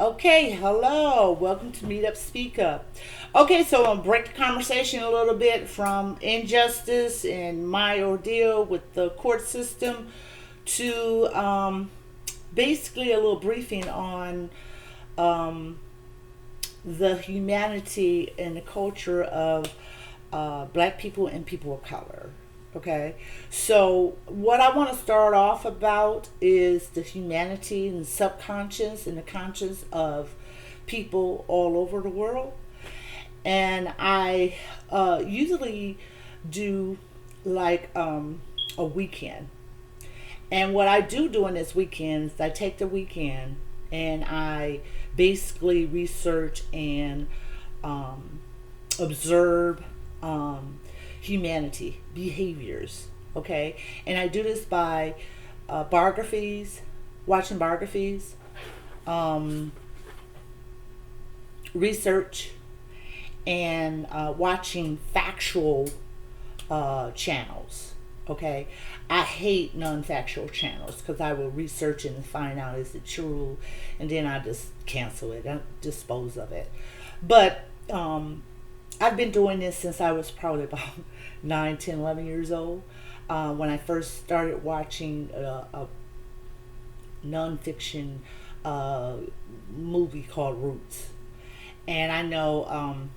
Okay, hello. Welcome to Meerup Speakup. Okay, so I'll break the conversation a little bit from injustice and my ordeal with the court system to basically a little briefing on um, the humanity and the culture of black people and people of color. Okay, so what I want to start off about is the humanity and subconscious and the conscience of people all over the world. And I usually do like a weekend. And what I do during this weekend is I take the weekend and I basically research and um, observe humanity, behaviors. Okay, and I do this by biographies, watching biographies, um, research, and watching factual channels. Okay, I hate non-factual channels because I will research it and find out is it true, and then I just cancel it, I dispose of it. But I've been doing this since I was probably about 9, 10, 11 years old. When I first started watching a nonfiction uh, movie called Roots. And I know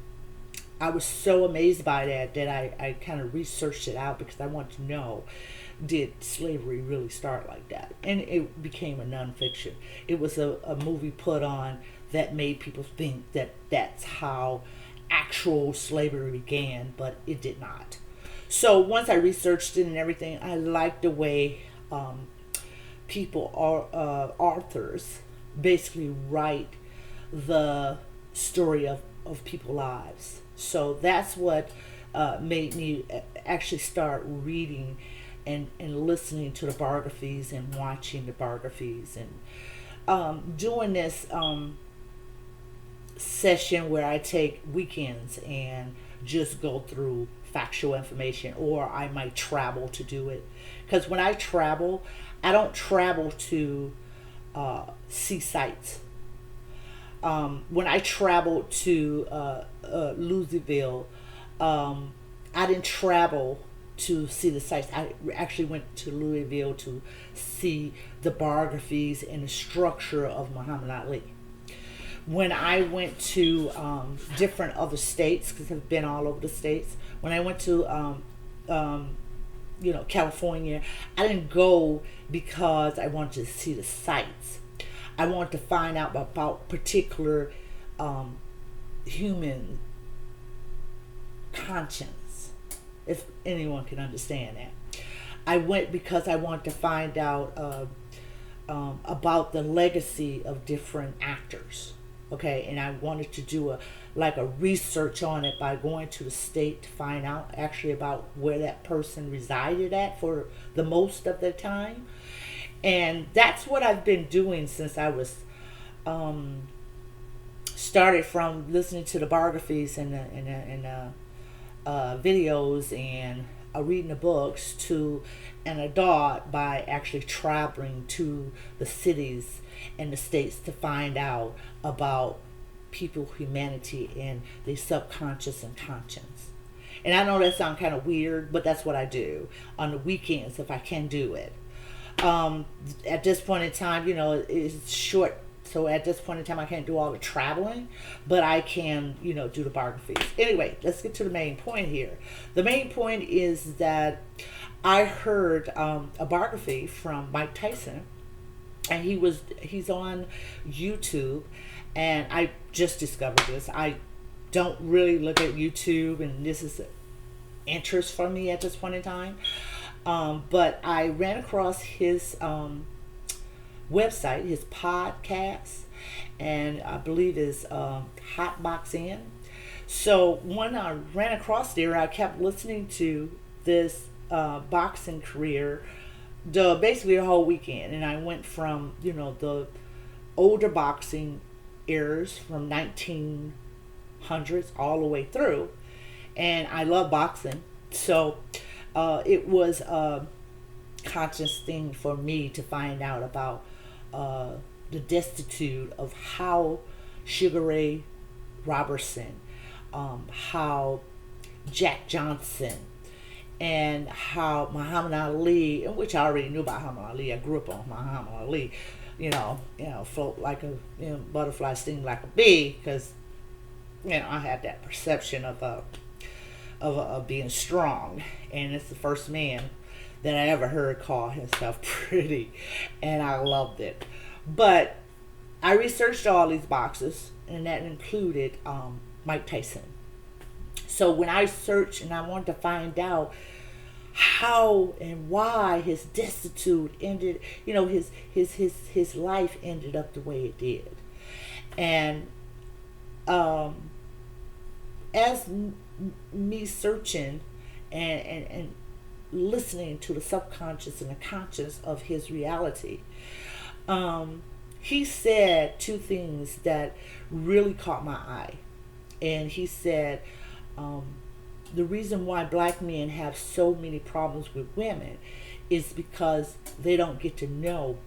I was so amazed by that I kind of researched it out because I wanted to know, did slavery really start like that? And it became a nonfiction. It was a movie put on that made people think that that's how actual slavery began, but it did not. So once I researched it and everything, I liked the way people are authors basically write the story of people's lives. So that's what made me actually start reading and listening to the biographies and watching the biographies and doing this session where I take weekends and just go through factual information, or I might travel to do it. Because when I travel, I don't travel to see sights. When I traveled to Louisville, I didn't travel to see the sights. I actually went to Louisville to see the biographies and the structure of Muhammad Ali. When I went to different other states, because I've been all over the states, when I went to um, California, I didn't go because I wanted to see the sights. I wanted to find out about particular um, human conscience, if anyone can understand that. I went because I wanted to find out about the legacy of different actors. Okay, and I wanted to do a research on it by going to the state to find out actually about where that person resided at for the most of the time. And that's what I've been doing since I was started from listening to the biographies and videos and reading the books to an adult by actually traveling to the cities and the states to find out about people, humanity, and their subconscious and conscience. And I know that sounds kind of weird, but that's what I do on the weekends if I can do it. Um, at this point in time, it's short. So at this point in time, I can't do all the traveling, but I can, do the biographies. Anyway, let's get to the main point here. The main point is that I heard a biography from Mike Tyson, and he's on YouTube, and I just discovered this. I don't really look at YouTube, and this is interest for me at this point in time. But I ran across his website, his podcast, and I believe is Hot Box In. So when I ran across there, I kept listening to this boxing career, basically the whole weekend, and I went from the older boxing eras from 1900s all the way through, and I love boxing, so it was a conscious thing for me to find out about the destitute of how Sugar Ray Robertson, how Jack Johnson, and how Muhammad Ali, which I already knew about Muhammad Ali. I grew up on Muhammad Ali. Float like a butterfly, sting like a bee, because I had that perception of being strong, and it's the first man that I ever heard call himself pretty, and I loved it. But I researched all these boxes, and that included Mike Tyson. So when I searched and I wanted to find out how and why his destitute ended, his life ended up the way it did, and as me searching and listening to the subconscious and the conscious of his reality, he said two things that really caught my eye. And he said, the reason why black men have so many problems with women is because they don't get to know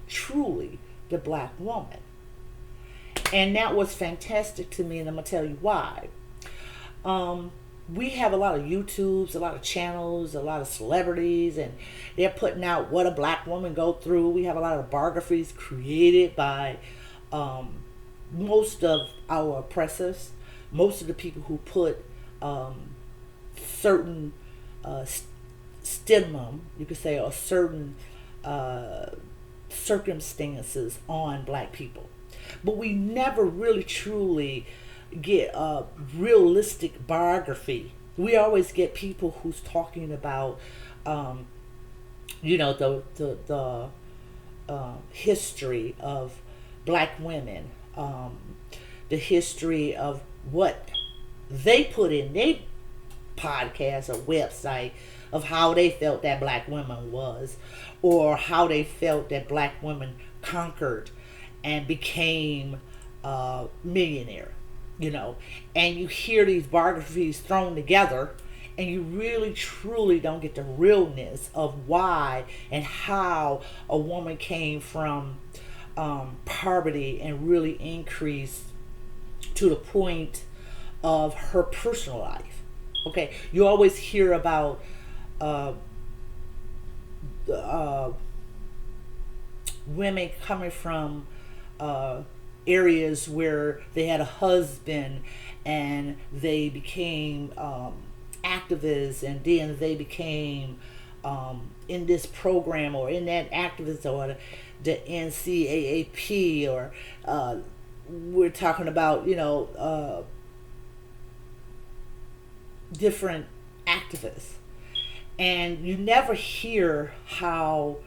truly the black woman. And that was fantastic to me, and I'm going to tell you why. We have a lot of YouTubes, a lot of channels, a lot of celebrities, and they're putting out what a black woman go through. We have a lot of biographies created by most of our oppressors, most of the people who put certain stigma, you could say, or certain circumstances on black people. But we never really truly get a realistic biography. We always get people who's talking about the history of black women, the history of what they put in their podcast or website of how they felt that black woman was, or how they felt that black women conquered and became millionaire. And you hear these biographies thrown together, and you really truly don't get the realness of why and how a woman came from poverty and really increased to the point of her personal life. Okay, you always hear about women coming from areas where they had a husband and they became activists, and then they became in this program or in that activist, or the NCAAP, or we're talking about different activists, and you never hear how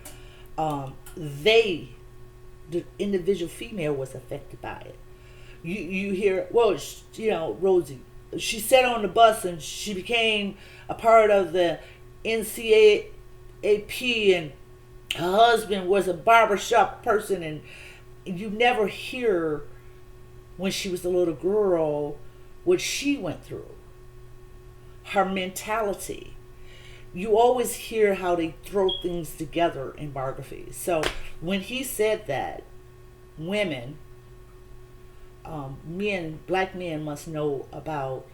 the individual female was affected by it. You hear, Rosie, she sat on the bus and she became a part of the NCAAP, and her husband was a barbershop person, and you never hear when she was a little girl what she went through, her mentality. You always hear how they throw things together in biographies. So when he said that women, black men must know about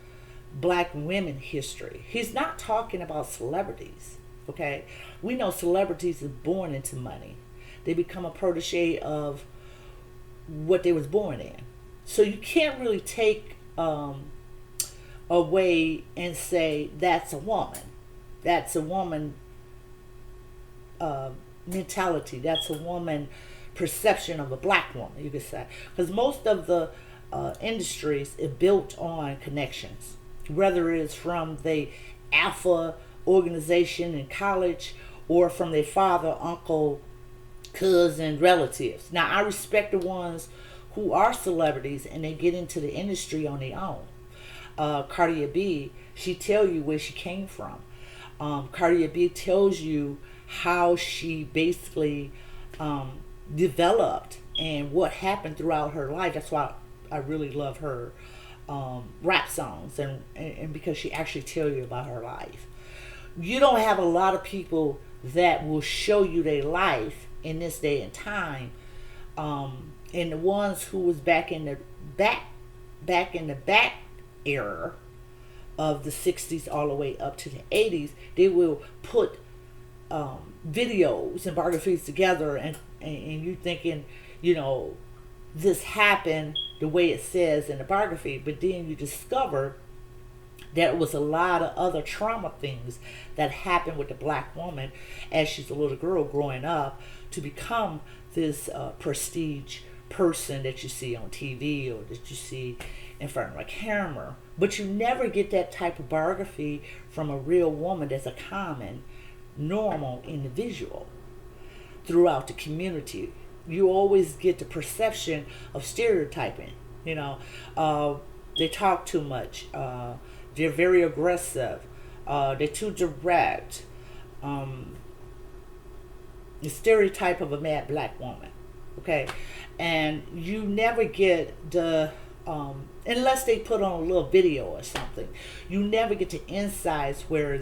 black women history, he's not talking about celebrities. Okay, we know celebrities are born into money. They become a protege of what they was born in. So you can't really take away and say that's a woman. That's a woman mentality. That's a woman perception of a black woman, you could say. Because most of the industries is built on connections, whether it's from the alpha organization in college or from their father, uncle, cousin, relatives. Now, I respect the ones who are celebrities and they get into the industry on their own. Cardia B, she tell you where she came from. Cardia B tells you how she basically developed and what happened throughout her life. That's why I really love her rap songs, and because she actually tell you about her life. You don't have a lot of people that will show you their life in this day and time And the ones who was back back era of the 60s all the way up to the 80s, they will put videos and biographies together, and you thinking, you know, this happened the way it says in the biography, but then you discover there was a lot of other trauma things that happened with the black woman as she's a little girl growing up to become this prestige person that you see on TV or that you see in front of a camera. But you never get that type of biography from a real woman that's a common, normal individual throughout the community. You always get the perception of stereotyping. You know, they talk too much. They're very aggressive. They're too direct. The stereotype of a mad black woman. Okay, and you never get the unless they put on a little video or something. You never get the insights where,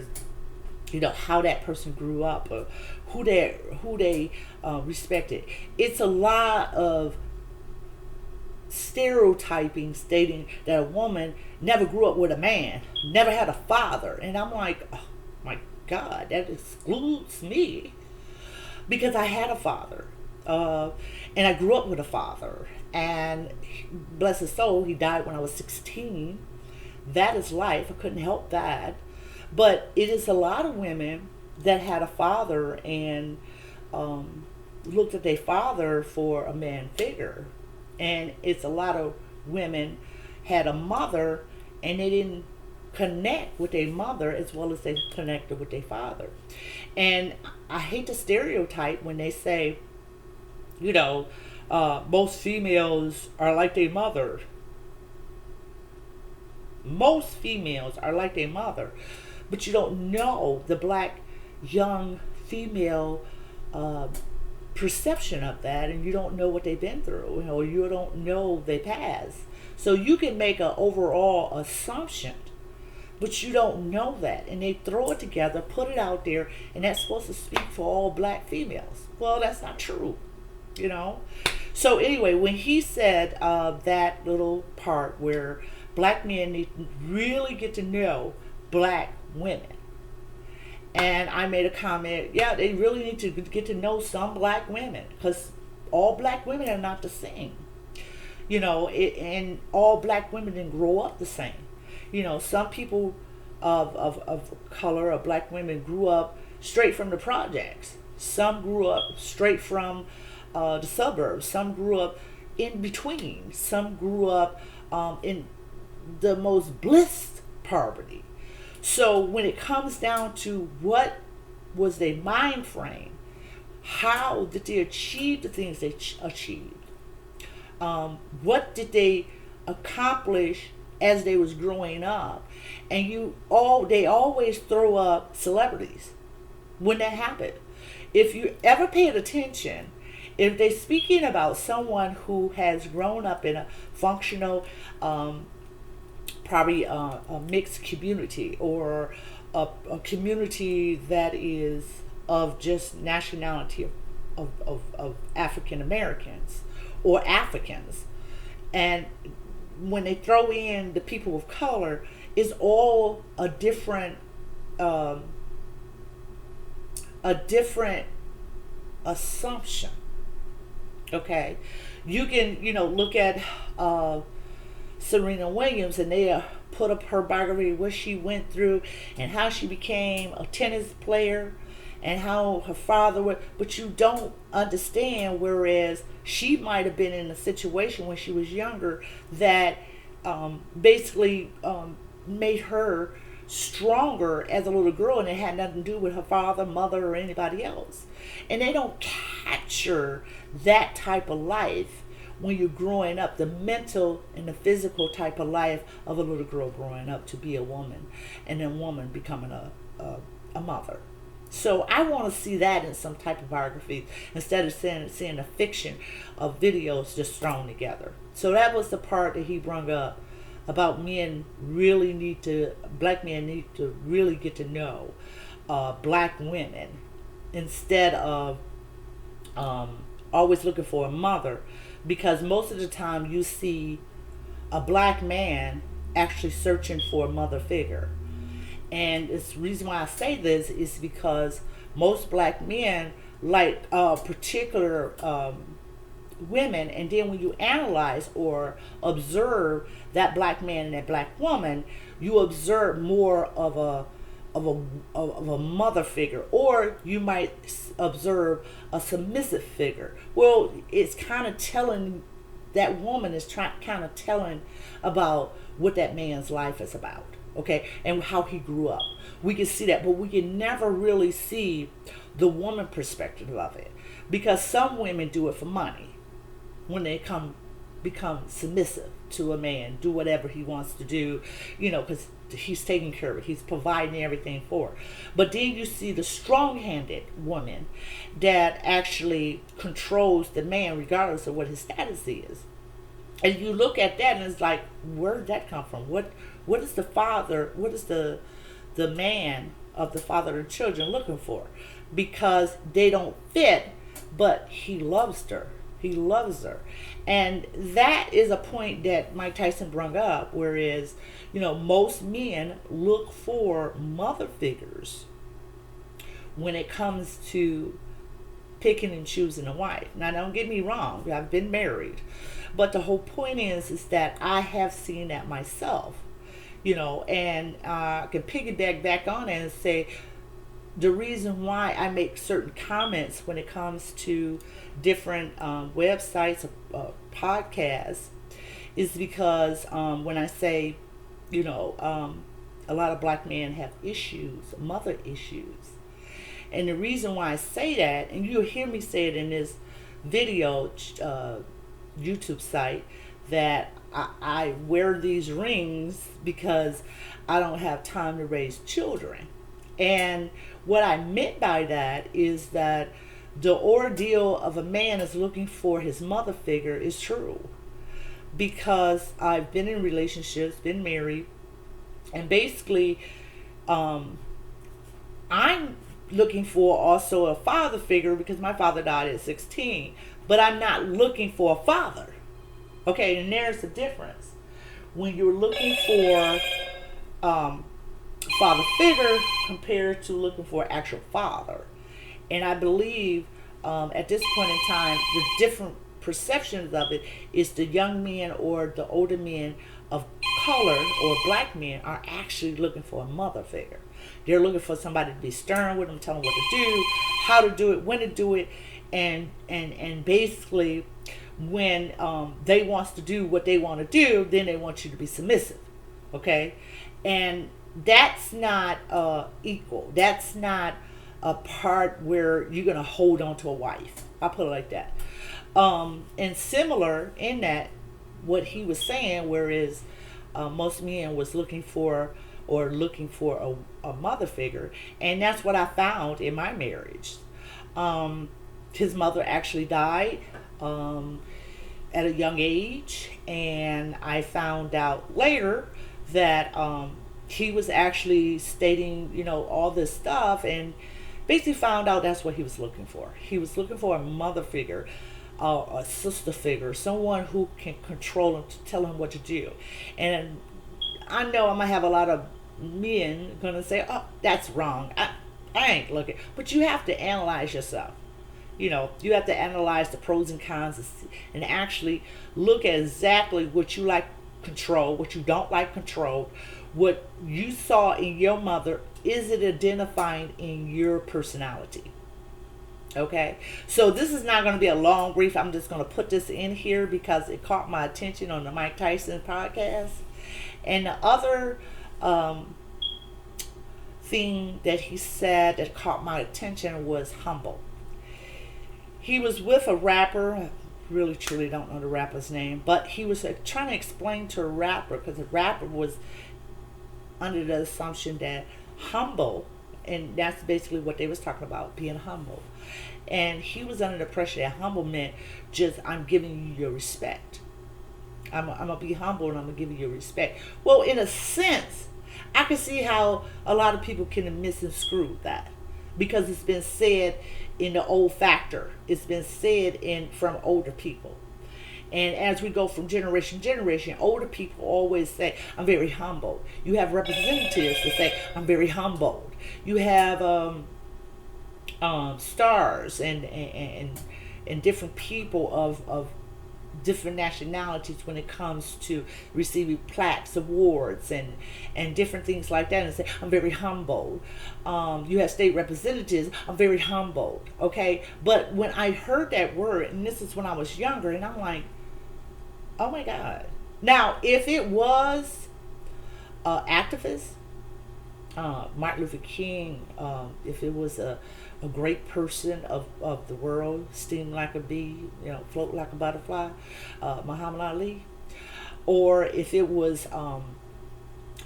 you know, how that person grew up or who they respected. It's a lot of stereotyping stating that a woman never grew up with a man, never had a father, and I'm like, oh my God, that excludes me because I had a father, and I grew up with a father, and bless his soul, he died when I was 16. That is life. I couldn't help that. But it is a lot of women that had a father and looked at their father for a man figure. And it's a lot of women had a mother and they didn't connect with their mother as well as they connected with their father. And I hate the stereotype when they say, you know, most females are like their mother. Most females are like their mother. But you don't know the black young female perception of that, and you don't know what they've been through, or you don't know their past. So you can make an overall assumption, but you don't know that. And they throw it together, put it out there, and that's supposed to speak for all black females. Well, that's not true, you know. So anyway, when he said that little part where black men need to really get to know black women, and I made a comment, yeah, they really need to get to know some black women because all black women are not the same, you know, and all black women didn't grow up the same. You know, some people of color or black women grew up straight from the projects. Some grew up straight from the suburbs. Some grew up in between. Some grew up in the most blissed poverty. So when it comes down to what was their mind frame, how did they achieve the things they achieved? What did they accomplish as they was growing up? And they always throw up celebrities when that happened. If you ever paid attention, if they're speaking about someone who has grown up in a functional probably a mixed community or a community that is of just nationality of African Americans or Africans, and when they throw in the people of color, is all a different assumption. Okay, you can look at Serena Williams, and they put up her biography, what she went through, and how she became a tennis player, and how her father was. But you don't understand. Whereas she might have been in a situation when she was younger that basically made her stronger as a little girl, and it had nothing to do with her father, mother, or anybody else. And they don't capture that type of life when you're growing up, the mental and the physical type of life of a little girl growing up to be a woman, and then woman becoming a mother. So I want to see that in some type of biography instead of seeing a fiction of videos just thrown together. So that was the part that he brought up about black men need to really get to know black women instead of always looking for a mother, because most of the time you see a black man actually searching for a mother figure. And it's the reason why I say this is because most black men like particular women, and then when you analyze or observe that black man and that black woman, you observe more of a mother figure, or you might observe a submissive figure. Well, it's kind of telling, that woman is kind of telling about what that man's life is about, okay, and how he grew up. We can see that, but we can never really see the woman perspective of it, because some women do it for money. When they become submissive to a man, do whatever he wants to do, because he's taking care of it, he's providing everything for her. But then you see the strong-handed woman that actually controls the man regardless of what his status is. And you look at that and it's like, where did that come from? What is the father, what is the man of the father of the children looking for? Because they don't fit, but he loves her. He loves her. And that is a point that Mike Tyson brought up, whereas, most men look for mother figures when it comes to picking and choosing a wife. Now, don't get me wrong, I've been married. But the whole point is that I have seen that myself, and I can piggyback back on it and say, the reason why I make certain comments when it comes to different websites or podcasts is because when I say, a lot of black men have issues, mother issues. And the reason why I say that, and you'll hear me say it in this video YouTube site, that I wear these rings because I don't have time to raise children. And what I meant by that is that the ordeal of a man is looking for his mother figure is true. Because I've been in relationships, been married, and basically I'm looking for also a father figure because my father died at 16. But I'm not looking for a father. Okay, and there's a difference. When you're looking for father figure compared to looking for actual father. And I believe at this point in time, the different perceptions of it is the young men or the older men of color or black men are actually looking for a mother figure. They're looking for somebody to be stern with them, tell them what to do, how to do it, when to do it, and basically when they wants to do what they want to do, then they want you to be submissive, okay? And that's not equal. That's not a part where you're going to hold on to a wife. I'll put it like that. And similar in that, what he was saying, whereas most men was looking for a mother figure, and that's what I found in my marriage. His mother actually died at a young age, and I found out later that he was actually stating, all this stuff, and basically found out that's what he was looking for. He was looking for a mother figure, a sister figure, someone who can control him, to tell him what to do. And I know I'm gonna have a lot of men gonna say, "Oh, that's wrong. I ain't looking." But you have to analyze yourself. You have to analyze the pros and cons and actually look at exactly what you like control, what you don't like control, what you saw in your mother. Is it identifying in your personality? Okay, so this is not going to be a long brief. I'm just going to put this in here because it caught my attention on the Mike Tyson podcast. And the other thing that he said that caught my attention was humble. He was with a rapper. I really truly don't know the rapper's name, but he was trying to explain to a rapper, because the rapper was under the assumption that humble, and that's basically what they was talking about, being humble. And he was under the pressure that humble meant just, I'm giving you your respect. I'm going to be humble and I'm going to give you your respect. Well, in a sense, I can see how a lot of people can misconstrue that. because it's been said in the old factor. It's been said in from older people. And as we go from generation to generation, older people always say, I'm very humbled. You have representatives that say, I'm very humbled. You have stars and different people of different nationalities when it comes to receiving plaques, awards, and different things like that, and say, I'm very humbled. You have state representatives, I'm very humbled. Okay? But when I heard that word, and this is when I was younger, and I'm like, oh my God. Now, if it was activists, Martin Luther King, if it was a great person of the world, steam like a bee, float like a butterfly, Muhammad Ali, or if it was,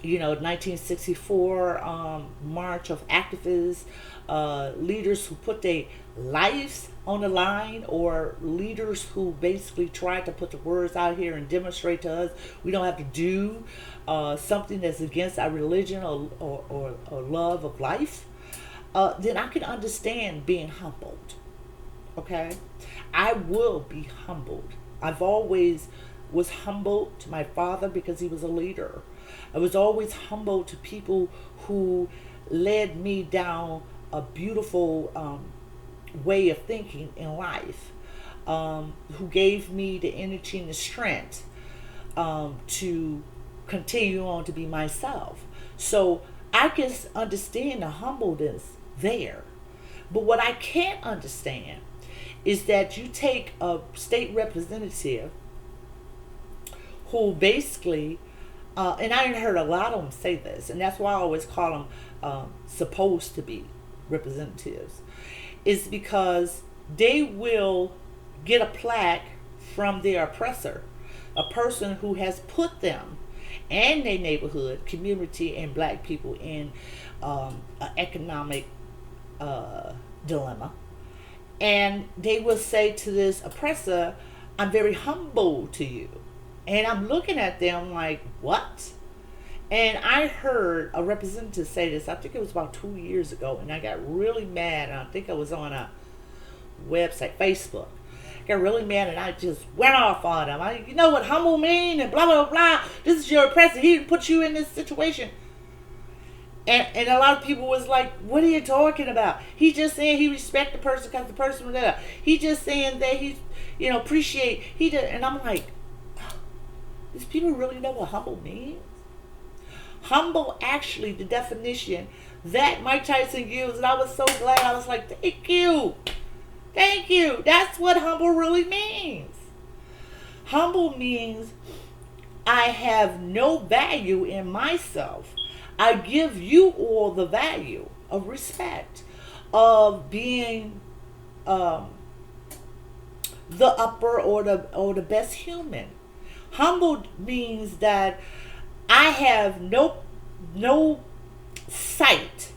1964 march of activists, leaders who put their lives on the line, or leaders who basically tried to put the words out here and demonstrate to us we don't have to do something that's against our religion or love of life, then I can understand being humbled. Okay? I will be humbled. I've always was humbled to my father because he was a leader. I was always humbled to people who led me down a beautiful way of thinking in life, who gave me the energy and the strength to continue on to be myself. So I can understand the humbleness there. But what I can't understand is that you take a state representative who basically, and I heard a lot of them say this, and that's why I always call them supposed to be representatives, is because they will get a plaque from their oppressor, a person who has put them and their neighborhood, community, and black people in an economic dilemma. And they will say to this oppressor, I'm very humble to you. And I'm looking at them like, what? And I heard a representative say this, I think it was about 2 years ago, and I got really mad. I think I was on a website, Facebook. I got really mad and I just went off on him. You know what humble mean and blah, blah, blah. This is your oppressor. He didn't put you in this situation. And a lot of people was like, what are you talking about? He's just saying he respect the person because the person was there. He just saying that he, appreciate. He did. And I'm like, these people really know what humble means? Humble, actually, the definition that Mike Tyson used, and I was so glad. I was like, thank you. Thank you. That's what humble really means. Humble means I have no value in myself. I give you all the value of respect, of being the upper or the best human. Humbled means that I have no sight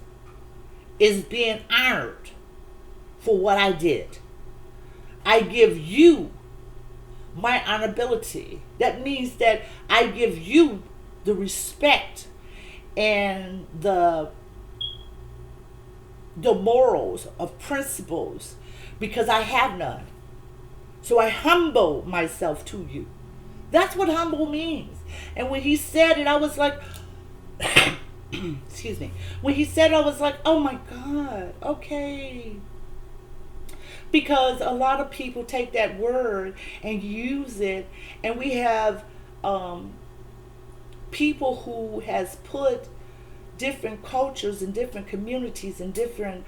is being honored for what I did. I give you my honorability. That means that I give you the respect and the morals of principles because I have none. So I humble myself to you. That's what humble means. And when he said it, I was like, excuse me. When he said it, I was like, oh my God, okay. Because a lot of people take that word and use it, and we have people who has put different cultures and different communities and different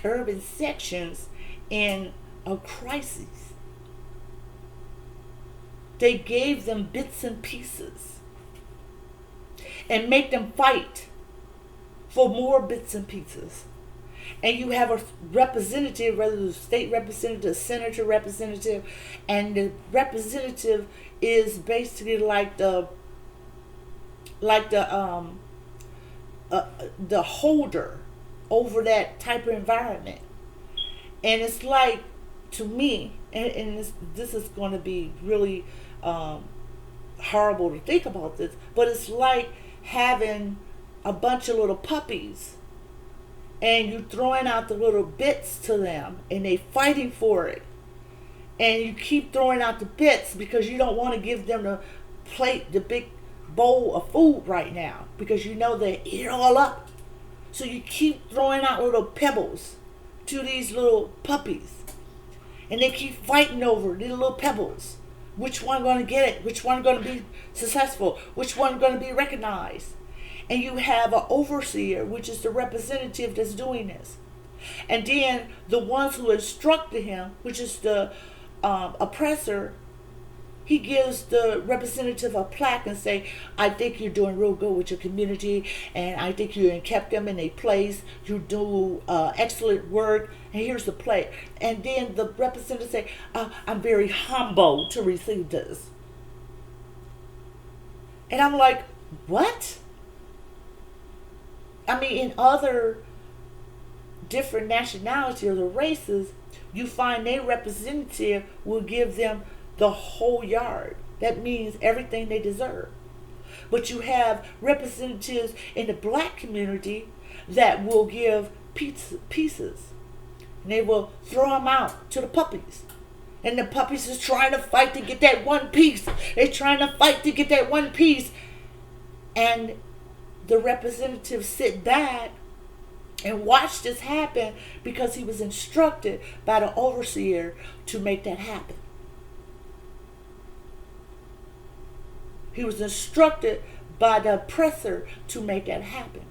urban sections in a crisis. They gave them bits and pieces and make them fight for more bits and pieces. And you have a representative, whether it's a state representative, a senator representative, and the representative is basically like the holder over that type of environment. And it's like, to me, and this is going to be really horrible to think about this, but it's like having a bunch of little puppies and you throwing out the little bits to them and they fighting for it, and you keep throwing out the bits because you don't want to give them the plate, the big bowl of food right now, because you know they eat it all up. So you keep throwing out little pebbles to these little puppies, and they keep fighting over these little pebbles. Which one going to get it? Which one going to be successful? Which one going to be recognized? And you have an overseer, which is the representative that's doing this. And then the ones who instructed him, which is the oppressor, he gives the representative a plaque and say, I think you're doing real good with your community, and I think you kept them in a place. You do excellent work, and here's the plaque. And then the representative say, I'm very humbled to receive this. And I'm like, what? I mean, in other different nationalities or the races, you find their representative will give them the whole yard. That means everything they deserve. But you have representatives in the black community that will give pieces. And they will throw them out to the puppies. And the puppies is trying to fight to get that one piece. They're trying to fight to get that one piece. And the representatives sit back and watch this happen because he was instructed by the overseer to make that happen. He was instructed by the oppressor to make that happen.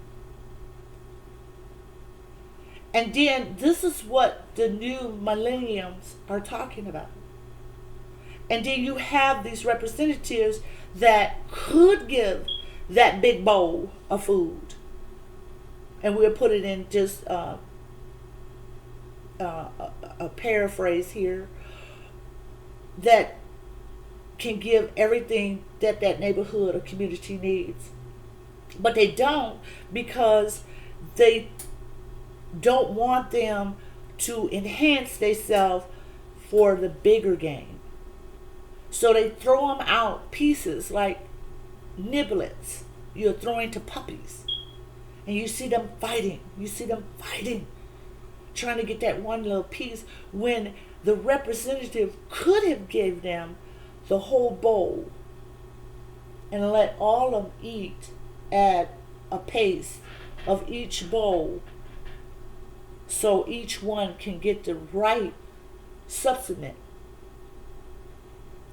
And then this is what the new millenniums are talking about. And then you have these representatives that could give that big bowl of food. And we'll put it in just a paraphrase here, that can give everything that that neighborhood or community needs. But they don't, because they don't want them to enhance themselves for the bigger game. So they throw them out pieces like niblets you're throwing to puppies. And you see them fighting. You see them fighting, trying to get that one little piece, when the representative could have gave them the whole bowl and let all of them eat at a pace of each bowl, so each one can get the right substance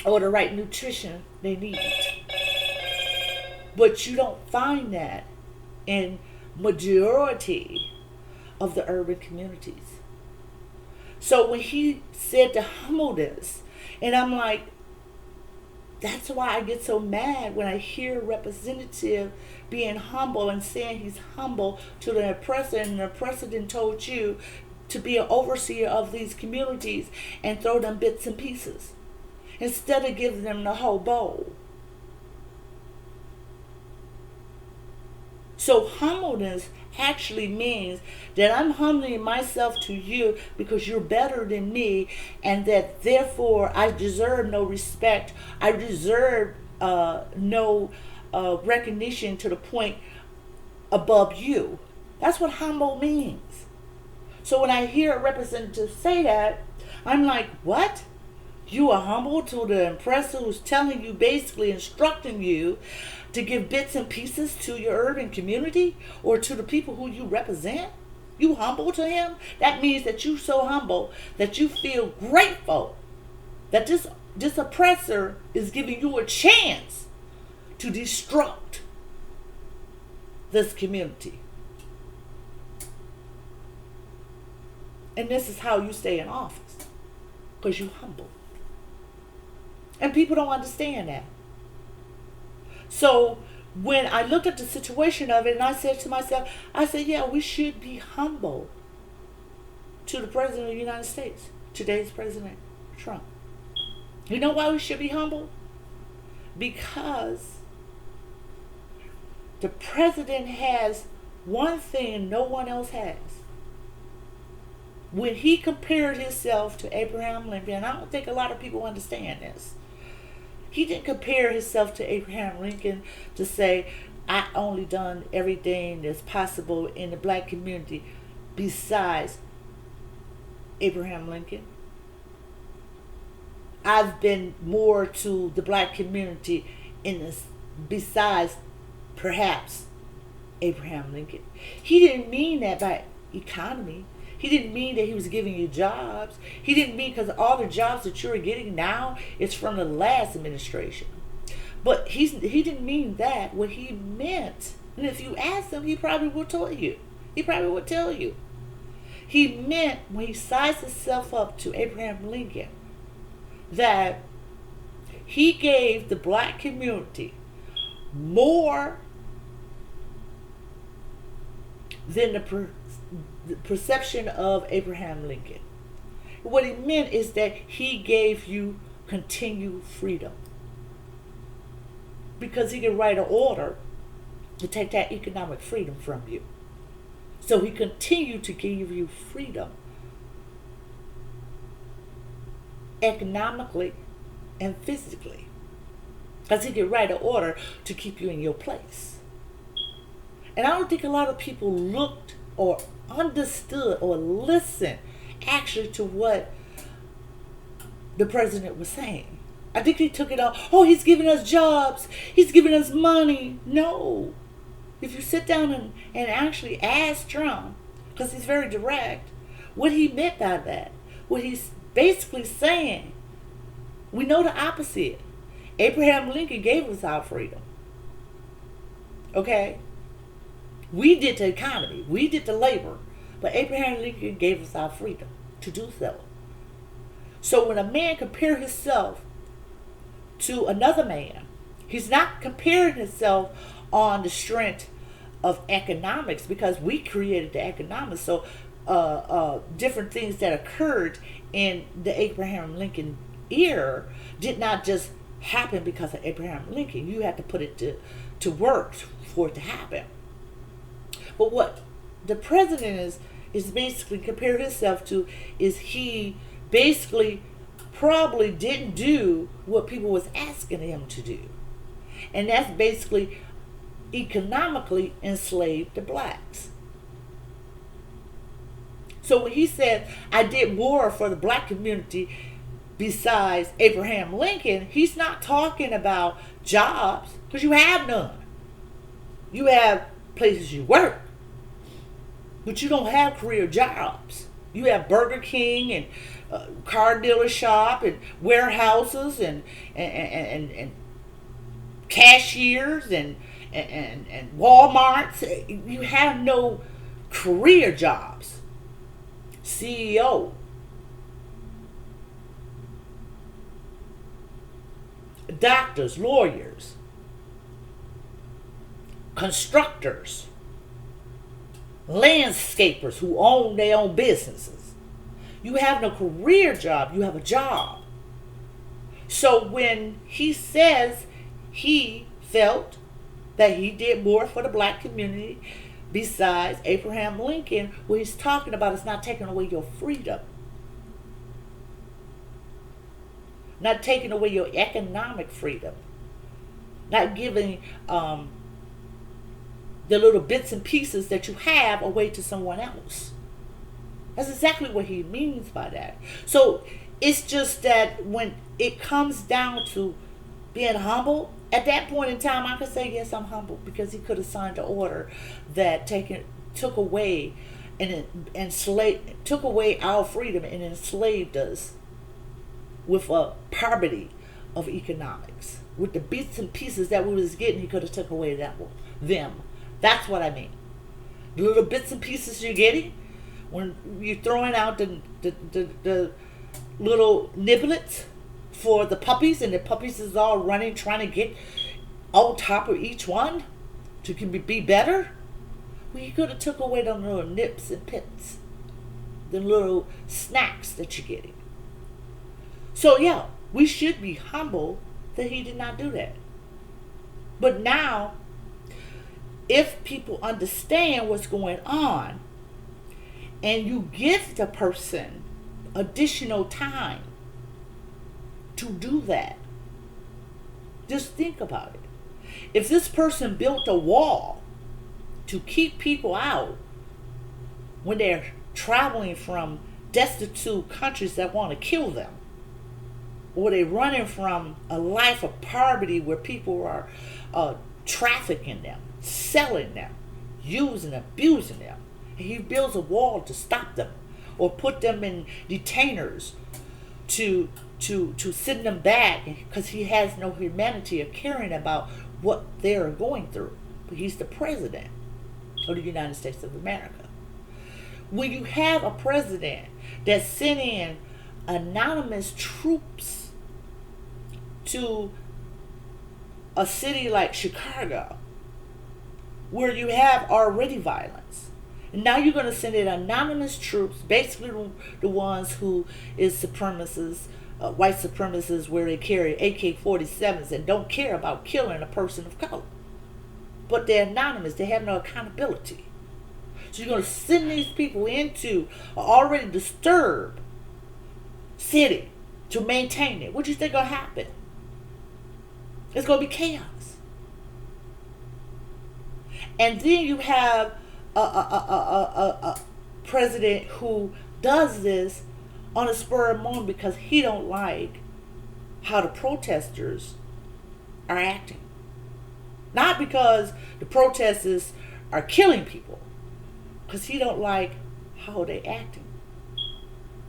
or the right nutrition they need. But you don't find that in majority of the urban communities. So when he said to humbleness, and I'm like, that's why I get so mad when I hear a representative being humble and saying he's humble to the oppressor, and the oppressor then told you to be an overseer of these communities and throw them bits and pieces instead of giving them the whole bowl. So humbleness actually means that I'm humbling myself to you because you're better than me, and that therefore I deserve no respect. I deserve no recognition to the point above you. That's what humble means. So when I hear a representative say that, I'm like, what? You are humble to the oppressor who's telling you, basically instructing you to give bits and pieces to your urban community or to the people who you represent? You humble to him? That means that you're so humble that you feel grateful that this oppressor is giving you a chance to destruct this community. And this is how you stay in office, because you're humble. And people don't understand that. So when I looked at the situation of it, and I said to myself, I said, yeah, we should be humble to the President of the United States, today's President Trump. You know why we should be humble? Because the President has one thing no one else has. When he compared himself to Abraham Lincoln, I don't think a lot of people understand this. He didn't compare himself to Abraham Lincoln to say, I only done everything that's possible in the black community. besides Abraham Lincoln. I've been more to the black community in this besides perhaps Abraham Lincoln. He didn't mean that by economy. He didn't mean that he was giving you jobs. He didn't mean because all the jobs that you're getting now is from the last administration. But he didn't mean that. What he meant, and if you ask him, he probably will tell you. He probably would tell you. He meant when he sized himself up to Abraham Lincoln that he gave the black community more than the perception of Abraham Lincoln. What he meant is that he gave you continued freedom because he could write an order to take that economic freedom from you. So he continued to give you freedom economically and physically because he could write an order to keep you in your place. And I don't think a lot of people looked or understood or listened actually to what the president was saying. I think they took it off. Oh, he's giving us jobs. He's giving us money. No. If you sit down and actually ask Trump, because he's very direct, what he meant by that, what he's basically saying, we know the opposite. Abraham Lincoln gave us our freedom. Okay? We did the economy. We did the labor. But Abraham Lincoln gave us our freedom to do so. So when a man compares himself to another man, he's not comparing himself on the strength of economics because we created the economics. So different things that occurred in the Abraham Lincoln era did not just happen because of Abraham Lincoln. You had to put it to work for it to happen. But what the president is basically comparing himself to is he basically probably didn't do what people was asking him to do. And that's basically economically enslaved the blacks. So when he said, I did more for the black community besides Abraham Lincoln, he's not talking about jobs because you have none. You have places you work, but you don't have career jobs. You have Burger King and car dealer shop and warehouses and cashiers and Walmarts. You have no career jobs. CEO. Doctors, lawyers, constructors, landscapers who own their own businesses. You have no career job, you have a job. So when he says he felt that he did more for the black community besides Abraham Lincoln, what he's talking about is not taking away your freedom, not taking away your economic freedom, not giving the little bits and pieces that you have away to someone else. That's exactly what he means by that. So it's just that when it comes down to being humble, at that point in time, I could say, yes, I'm humble, because he could have signed an order that took away took away our freedom and enslaved us with a poverty of economics. With the bits and pieces that we was getting, he could have took away them. That's what I mean. The little bits and pieces you're getting, when you're throwing out the little niblets for the puppies, and the puppies is all running, trying to get on top of each one to be better. Well, you could have took away them little nips and pits, the little snacks that you're getting. So yeah, we should be humble that he did not do that. But now, if people understand what's going on, and you give the person additional time to do that, just think about it. If this person built a wall to keep people out, when they're traveling from destitute countries that want to kill them, or they're running from a life of poverty where people are trafficking them, selling them, using, abusing them. And he builds a wall to stop them, or put them in detainers to send them back, because he has no humanity or caring about what they're going through. But he's the president of the United States of America. When you have a president that sent in anonymous troops to a city like Chicago, where you have already violence, and now you're going to send in anonymous troops, basically the ones who is supremacists, white supremacists, where they carry AK-47s and don't care about killing a person of color. But they're anonymous. They have no accountability. So you're going to send these people into an already disturbed city to maintain it. What do you think going to happen? It's going to be chaos. And then you have a president who does this on a spur of the moment because he don't like how the protesters are acting. Not because the protesters are killing people, because he don't like how they acting.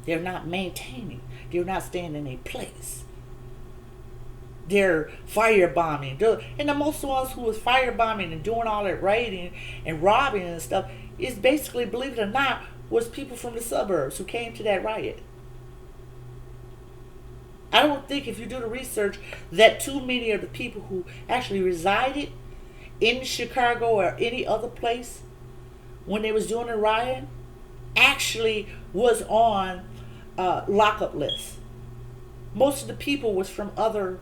They're not maintaining. They're not staying in a place. They're firebombing. And the most ones who was firebombing and doing all that raiding and robbing and stuff is basically, believe it or not, was people from the suburbs who came to that riot. I don't think, if you do the research, that too many of the people who actually resided in Chicago or any other place when they was doing the riot actually was on lockup lists. Most of the people was from other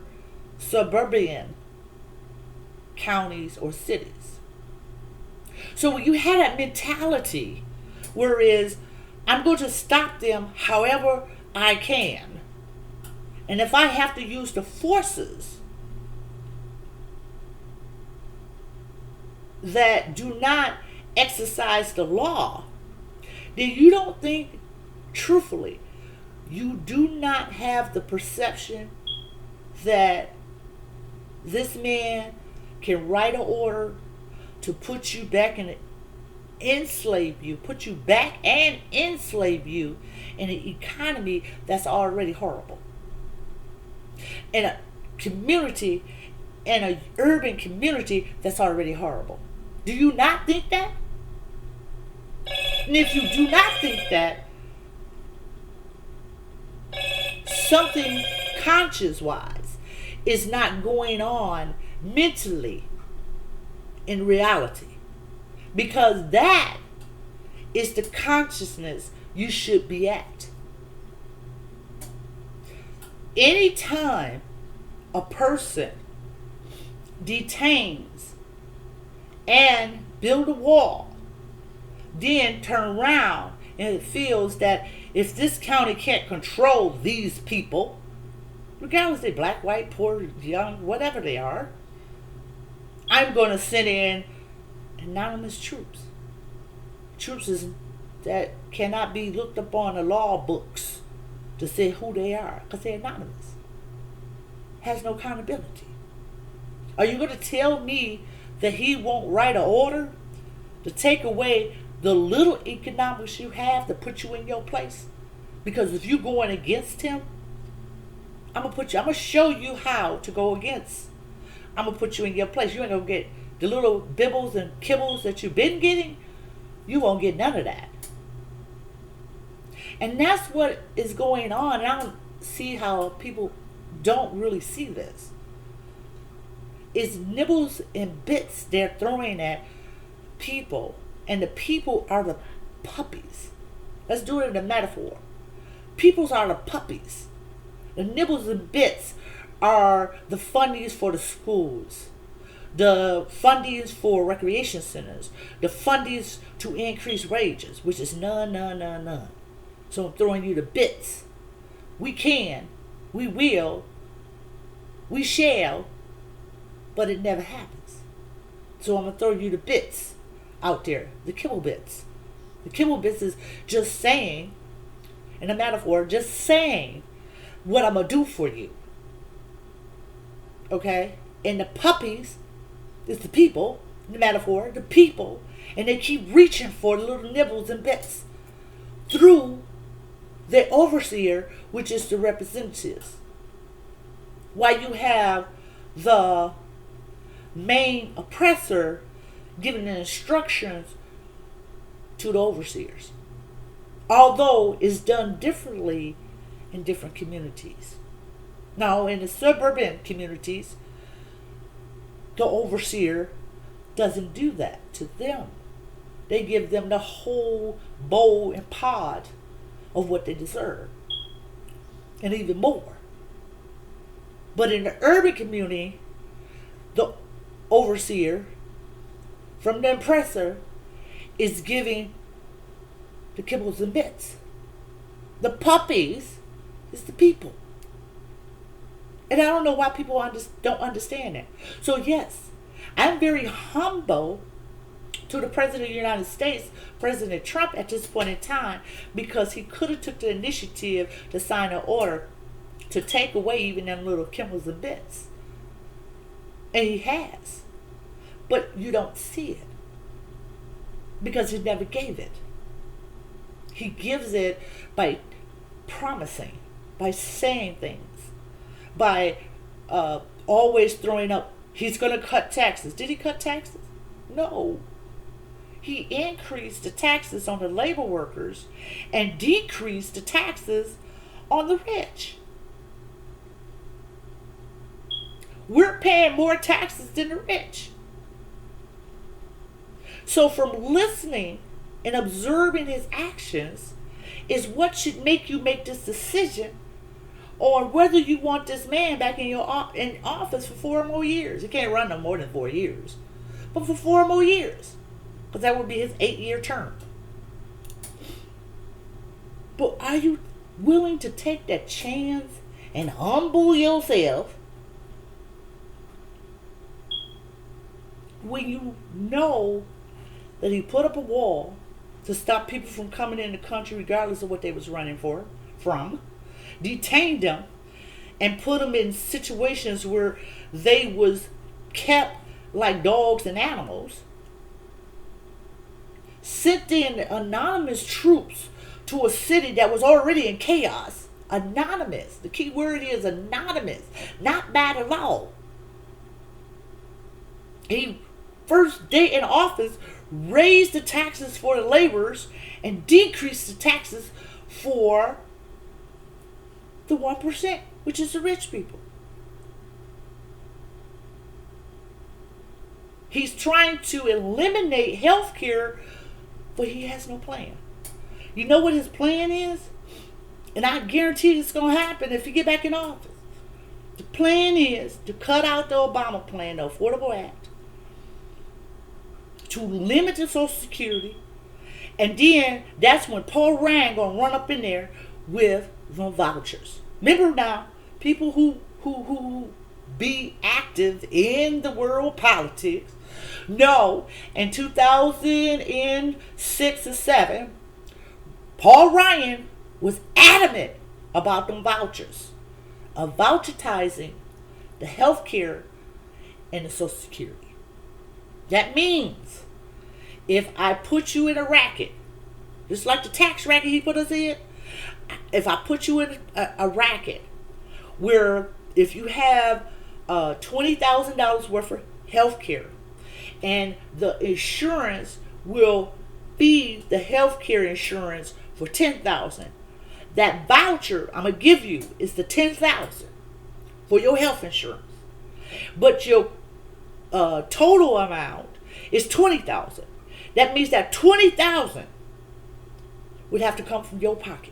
suburban counties or cities. So when you had that mentality, whereas I'm going to stop them however I can, and if I have to use the forces that do not exercise the law, then you don't think, truthfully, you do not have the perception that this man can write an order to put you back in, enslave you, put you back and enslave you in an economy that's already horrible. In a community, in an urban community that's already horrible. Do you not think that? And if you do not think that, something conscious-wise is not going on mentally in reality. Because that is the consciousness you should be at. Anytime a person detains and build a wall, then turn around and it feels that if this county can't control these people, regardless if they're black, white, poor, young, whatever they are, I'm going to send in anonymous troops. Troops that cannot be looked up on the law books to say who they are, because they're anonymous. Has no accountability. Are you going to tell me that he won't write an order to take away the little economics you have to put you in your place? Because if you're going against him, I'm gonna show you how to go against. I'm gonna put you in your place. You ain't gonna get the little bibbles and kibbles that you've been getting. You won't get none of that. And that's what is going on. And I don't see how people don't really see this. It's nibbles and bits they're throwing at people. And the people are the puppies. Let's do it in a metaphor. Peoples are the puppies. The nibbles and bits are the fundings for the schools, the fundings for recreation centers, the fundings to increase wages, which is none, none, none, none. So I'm throwing you the bits. We can, we will, we shall, but it never happens. So I'm going to throw you the bits out there, the kibble bits. The kibble bits is just saying, in a metaphor, just saying what I'm going to do for you. Okay? And the puppies is the people, the metaphor, the people. And they keep reaching for little nibbles and bits through the overseer, which is the representatives. While you have the main oppressor giving the instructions to the overseers. Although it's done differently in different communities. Now, in the suburban communities, the overseer doesn't do that to them. They give them the whole bowl and pod of what they deserve. And even more. But in the urban community, the overseer from the oppressor is giving the kibbles and bits. The puppies is the people. And I don't know why people don't understand that. So yes, I'm very humble to the President of the United States, President Trump, at this point in time, because he could have took the initiative to sign an order to take away even them little kibbles and bits. And he has. But you don't see it. Because he never gave it. He gives it by promising, by saying things, by always throwing up, he's going to cut taxes. Did he cut taxes? No. He increased the taxes on the labor workers and decreased the taxes on the rich. We're paying more taxes than the rich. So from listening and observing his actions is what should make you make this decision on whether you want this man back in office for 4 more years. He can't run no more than 4 years. But for 4 more years. Because that would be his 8-year term. But are you willing to take that chance and humble yourself when you know that he put up a wall to stop people from coming in the country regardless of what they was running from, detained them, and put them in situations where they was kept like dogs and animals, sent in anonymous troops to a city that was already in chaos. Anonymous. The key word is anonymous, not by the law. He, first day in office, raised the taxes for the laborers and decreased the taxes for the 1%, which is the rich people. He's trying to eliminate health care, but he has no plan. You know what his plan is? And I guarantee it's going to happen if he get back in office. The plan is to cut out the Obama plan, the Affordable Act, to limit the Social Security, and then that's when Paul Ryan gonna run up in there with the vouchers. Remember now, people who be active in the world politics know in 2006 or 7, Paul Ryan was adamant about them vouchers, of voucherizing the health care and the Social Security. That means if I put you in a racket, just like the tax racket he put us in, if I put you in a racket where if you have $20,000 worth of health care and the insurance will be the health care insurance for $10,000, that voucher I'm going to give you is the $10,000 for your health insurance. But your total amount is $20,000. That means that $20,000 would have to come from your pocket.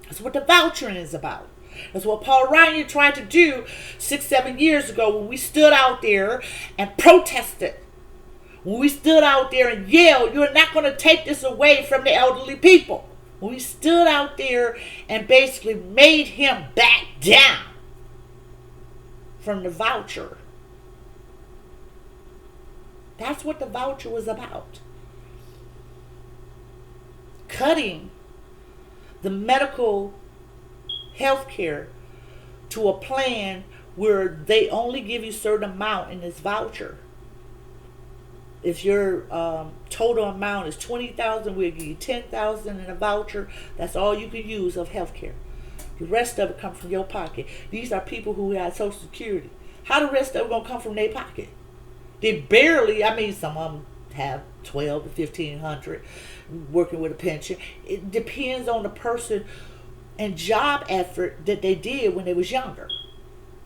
That's what the vouchering is about. That's what Paul Ryan tried to do 6-7 years ago when we stood out there and protested. When we stood out there and yelled, you're not going to take this away from the elderly people. When we stood out there and basically made him back down from the voucher. That's what the voucher was about. cutting the medical health care to a plan where they only give you a certain amount in this voucher. If your total amount is $20,000, we'll give you $10,000 in a voucher. That's all you can use of health care. The rest of it comes from your pocket. These are people who have Social Security. How the rest of it gonna come from their pocket? They barely. I mean, some of them have 12 to 1,500 working with a pension. It depends on the person and job effort that they did when they was younger.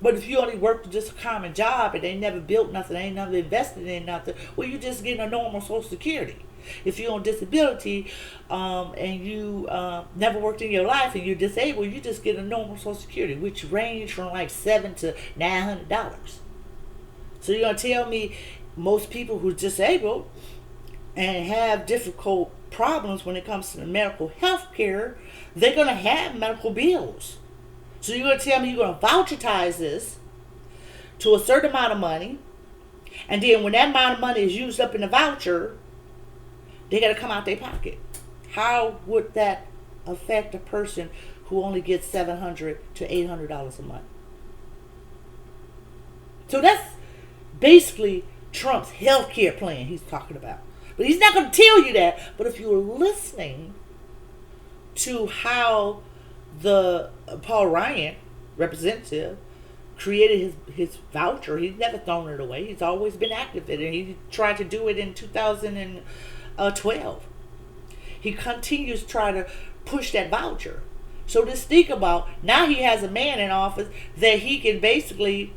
But if you only worked just a common job and they never built nothing, they ain't never invested in nothing, well, you just getting a normal Social Security. If you're on disability and you never worked in your life and you're disabled, you just get a normal Social Security, which range from like $700 to $900. So you're gonna tell me most people who's disabled and have difficult problems when it comes to the medical health care, they're gonna have medical bills. So you're going to tell me you're going to voucherize this to a certain amount of money, and then when that amount of money is used up in the voucher, they got to come out their pocket. How would that affect a person who only gets $700 to $800 a month? So that's basically Trump's health care plan he's talking about. But he's not going to tell you that. But if you're listening to how the Paul Ryan representative created his voucher, he's never thrown it away. He's always been active in it. He tried to do it in 2012. He continues to try to push that voucher. So just think about, now he has a man in office that he can basically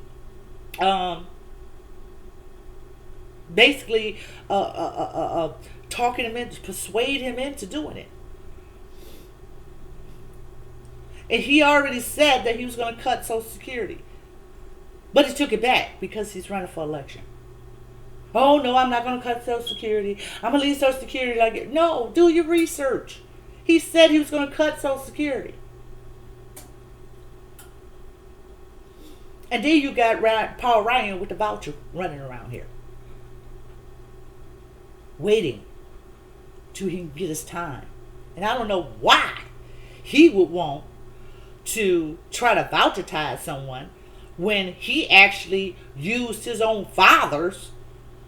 talking him into, persuade him into doing it. And he already said that he was going to cut Social Security. But he took it back because he's running for election. Oh, no, I'm not going to cut Social Security. I'm going to leave Social Security like it. No, do your research. He said he was going to cut Social Security. And then you got Paul Ryan with the voucher running around here, waiting till he can get his time. And I don't know why he would want to try to voucherize someone when he actually used his own father's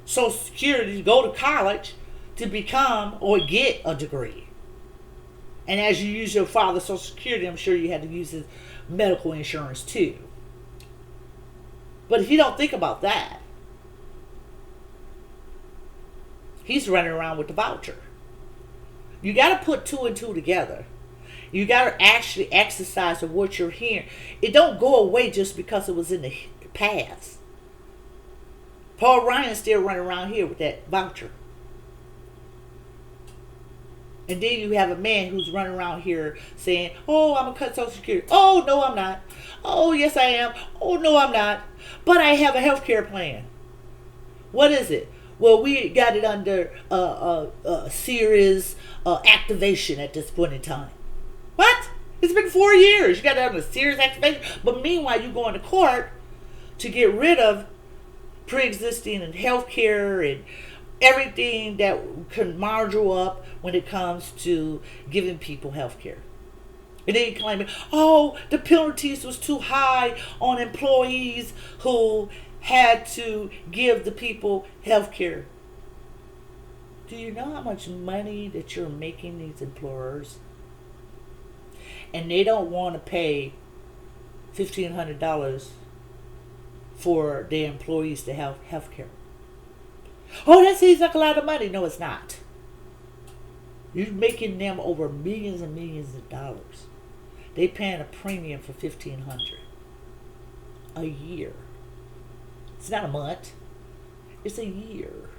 Social Security to go to college to become or get a degree. And as you use your father's Social Security, I'm sure you had to use his medical insurance too. But if you don't think about that, he's running around with the voucher. You got to put two and two together. You got to actually exercise of what you're hearing. It don't go away just because it was in the past. Paul Ryan's still running around here with that voucher. And then you have a man who's running around here saying, oh, I'm going to cut Social Security. Oh, no, I'm not. Oh, yes, I am. Oh, no, I'm not. But I have a health care plan. What is it? Well, we got it under serious activation at this point in time. What? It's been 4 years. You got to have a serious activation. But meanwhile, you go into court to get rid of pre-existing and health care and everything that can marginal up when it comes to giving people health care. And then you claim, oh, the penalties was too high on employees who had to give the people health care. Do you know how much money that you're making these employers? And they don't want to pay $1,500 for their employees to have health care. Oh, that seems like a lot of money. No, it's not. You're making them over millions and millions of dollars. They paying a premium for $1,500 a year. It's not a month. It's a year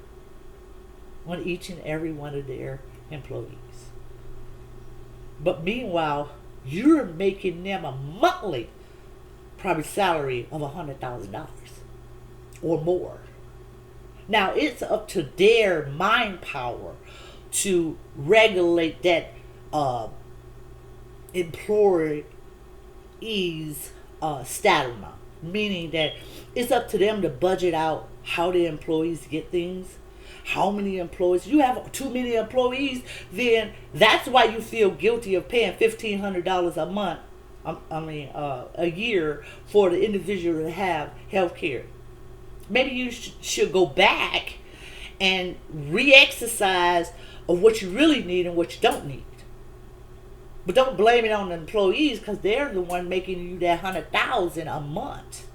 on each and every one of their employees. But meanwhile, you're making them a monthly probably salary of $100,000 or more. Now, it's up to their mind power to regulate that employee's status amount. Meaning that it's up to them to budget out how their employees get things. how many employees. You have too many employees, then that's why you feel guilty of paying $1,500 a month. A year for the individual to have health care. Maybe you should go back and re-exercise of what you really need and what you don't need. But don't blame it on the employees, because they're the one making you that $100,000 a month.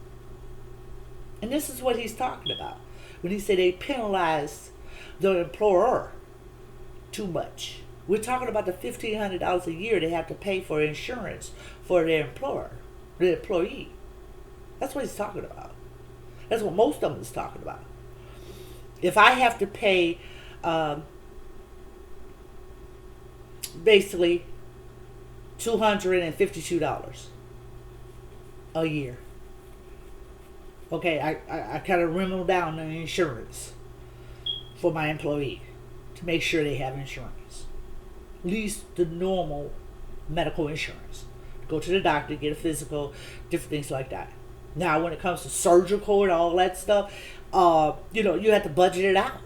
And this is what he's talking about when he said they penalize the employer too much. We're talking about the $1,500 a year they have to pay for insurance for their employer, the employee. That's what he's talking about. That's what most of them is talking about. If I have to pay basically $252 a year. Okay, I kind of remove down the insurance for my employee to make sure they have insurance. At least the normal medical insurance. Go to the doctor, get a physical, different things like that. Now, when it comes to surgical and all that stuff, you have to budget it out.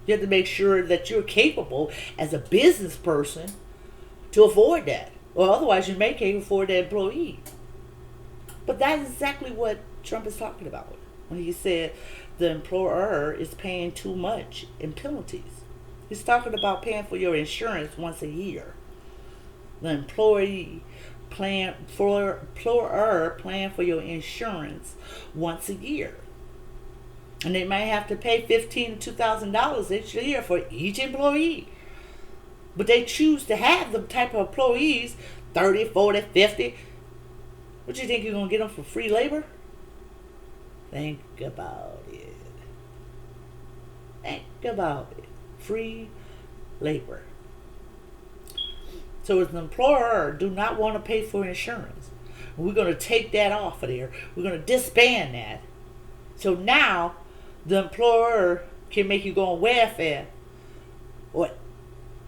You have to make sure that you're capable as a business person to afford that. Or otherwise, you may can't afford that employee. But that's exactly what Trump is talking about when he said the employer is paying too much in penalties. He's talking about paying for your insurance once a year. The employer plan for your insurance once a year. And they may have to pay $1,500 to $2,000 each year for each employee. But they choose to have the type of employees, 30, 40, 50. What you think you're going to get them for free labor? Think about it. Think about it. Free labor. So as an employer, do not want to pay for insurance. We're going to take that off of there. We're going to disband that. So now the employer can make you go on welfare or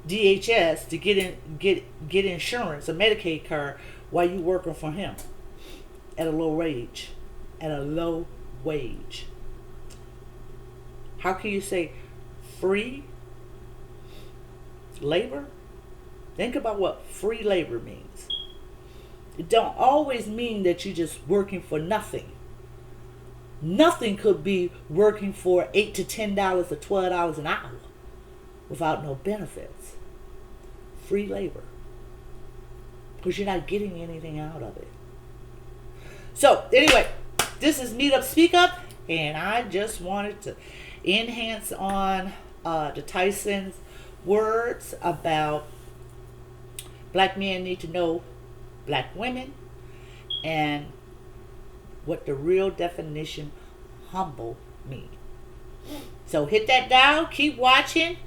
DHS to get insurance, a Medicaid card, while you working for him at a low wage. At a low wage. How can you say free labor? Think about what free labor means. It don't always mean that you're just working for nothing. Nothing could be working for $8 to $10 or $12 an hour without no benefits. Free labor. Because you're not getting anything out of it. So, anyway, this is Meerup Speakup, and I just wanted to enhance on the Tyson's words about black men need to know black women and what the real definition humble means. So hit that down, keep watching,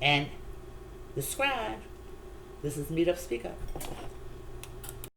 and subscribe. This is Meerup Speakup.